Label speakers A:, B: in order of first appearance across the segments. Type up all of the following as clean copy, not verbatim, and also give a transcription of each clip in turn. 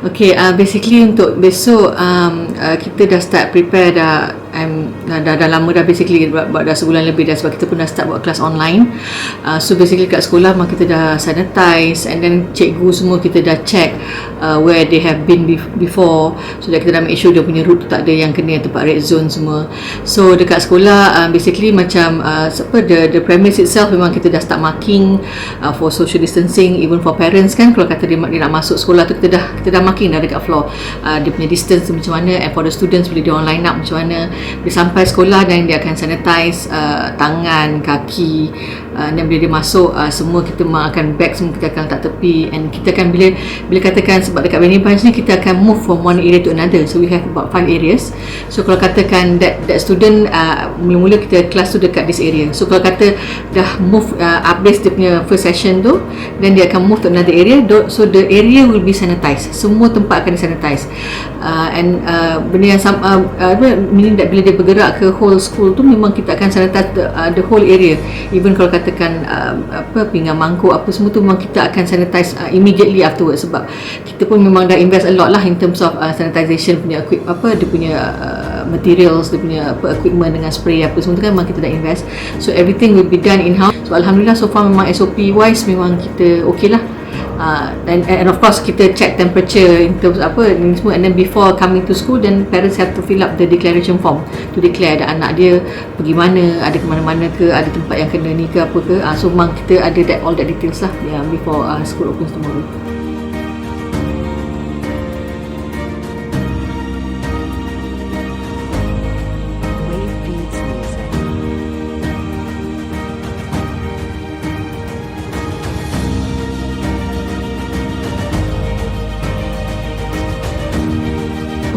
A: Okay, basically untuk besok kita dah start prepare dah lama dah, basically dah sebulan lebih dah, sebab kita pun dah start buat kelas online. So basically kat sekolah memang kita dah sanitize, and then cikgu semua kita dah check where they have been before, so that kita dah make sure dia punya route tu tak ada yang kena tempat red zone semua. So dekat sekolah basically macam the premise itself memang kita dah start marking for social distancing, even for parents kan, kalau kata dia nak masuk sekolah tu kita dah marking dah dekat floor dia punya distance tu macam mana, and for the students bila dia orang line up macam mana. Dia sampai sekolah dan dia akan sanitize tangan, kaki, dan bila dia masuk semua kita akan bag semua kita akan letak tepi, and kita akan bila katakan sebab dekat Brainy Bunch ni kita akan move from one area to another, so we have about 5 areas. So kalau katakan that student mula-mula kita kelas tu dekat this area, so kalau kata dah move habis dia punya first session tu, then dia akan move to another area, so the area will be sanitized, semua tempat akan disanitize, and benda yang meaning that bila dia bergerak ke whole school tu memang kita akan sanitize the whole area, even kalau katakan pinggan mangkuk apa semua tu memang kita akan sanitize immediately afterwards, sebab kita pun memang dah invest a lot lah in terms of sanitization punya dia punya materials, dia punya equipment dengan spray apa semua tu kan memang kita dah invest, so everything will be done in house. So alhamdulillah so far memang SOP wise memang kita okay lah. And of course kita check temperature in terms ni semua, and then before coming to school then parents have to fill up the declaration form to declare ada anak dia pergi mana, ada ke mana-mana ke, ada tempat yang kena ni ke apa ke, so memang kita ada all that details lah before school opens tomorrow.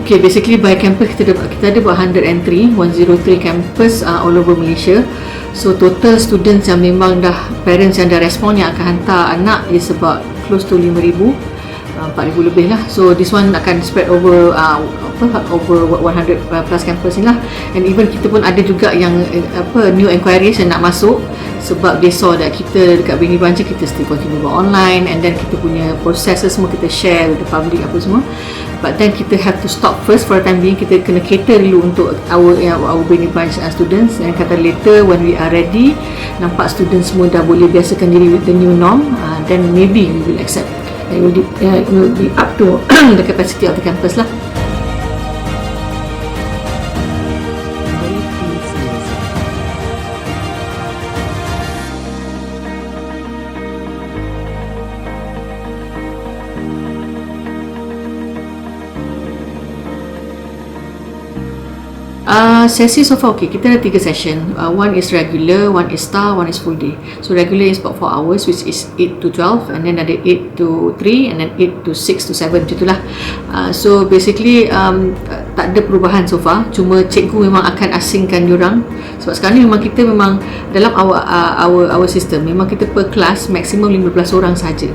A: Okay, basically by campus kita ada buat 103 campus all over Malaysia. So total students yang memang dah, parents yang dah respon yang akan hantar anak is about close to 5,000, 4,000 lebih lah. So this one akan spread over over 100 plus campus ni lah. And even kita pun ada juga yang new enquiries yang nak masuk, sebab they saw that kita dekat Brainy Bunch kita still continue buat online, and then kita punya processes semua kita share with the public apa semua. But then kita have to stop first for the time being. Kita kena cater dulu untuk our Brainy Bunch students, and kata later when we are ready, nampak students semua dah boleh biasakan diri with the new norm, then maybe we will accept. It will be up to the capacity of the campus lah. Sesi so far okay, kita ada 3 session. One is regular, one is star, one is full day. So regular is about 4 hours, which is 8 to 12, and then ada 8 to 3, and then 8 to 6 to 7, macam itulah. So basically tak ada perubahan so far, cuma cikgu memang akan asingkan diorang, sebab sekarang ni memang kita memang dalam our system memang kita per kelas maksimum 15 orang saja.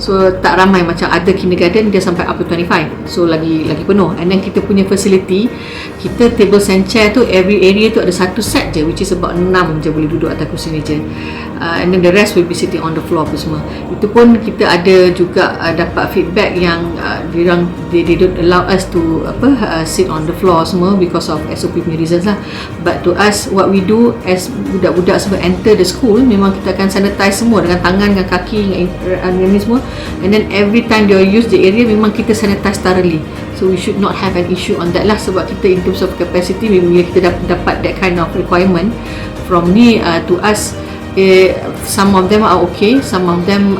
A: So tak ramai macam ada kindergarten dia sampai up to 25, so lagi penuh. And then kita punya facility, kita tables and chair tu every area tu ada satu set je, which is about 6 je boleh duduk atas kursi meja, and then the rest will be sitting on the floor apa semua. Itu pun kita ada juga dapat feedback yang they don't allow us to sit on the floor semua because of SOP punya reasons lah. But to us, what we do as budak-budak semua enter the school, memang kita akan sanitize semua dengan tangan, dengan kaki, dengan ni semua, and then every time they use the area memang kita sanitize thoroughly. So we should not have an issue on that lah, sebab kita in terms of capacity, bila kita dapat that kind of requirement from ni, to us some of them are okay, some of them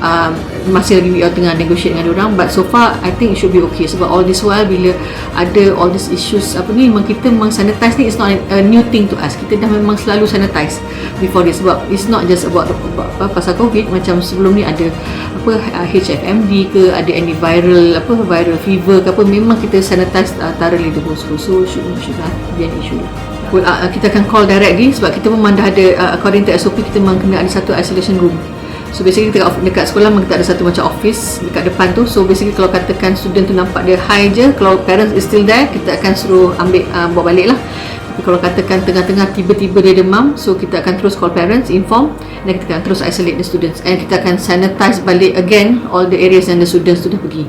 A: masih lagi we are tengah negotiate dengan orang, but so far I think it should be okay. Sebab all this while bila ada all these issues memang kita memang sanitize ni is not a new thing to us. Kita dah memang selalu sanitize before this, sebab it's not just about pasal COVID. Macam sebelum ni ada HFMD ke, ada any viral fever ke apa, memang kita sanitize thoroughly the whole school, so should not be an issue. Kita akan call directly, sebab kita memang dah ada according to SOP kita memang kena ada satu isolation room. So basically dekat sekolah memang kita ada satu macam office dekat depan tu. So basically kalau katakan student tu nampak dia high je, kalau parents is still there, kita akan suruh ambil bawa balik lah. Tapi kalau katakan tengah-tengah tiba-tiba dia demam, so kita akan terus call parents, inform, dan kita akan terus isolate the students, and kita akan sanitize balik again all the areas yang the students tu dah pergi.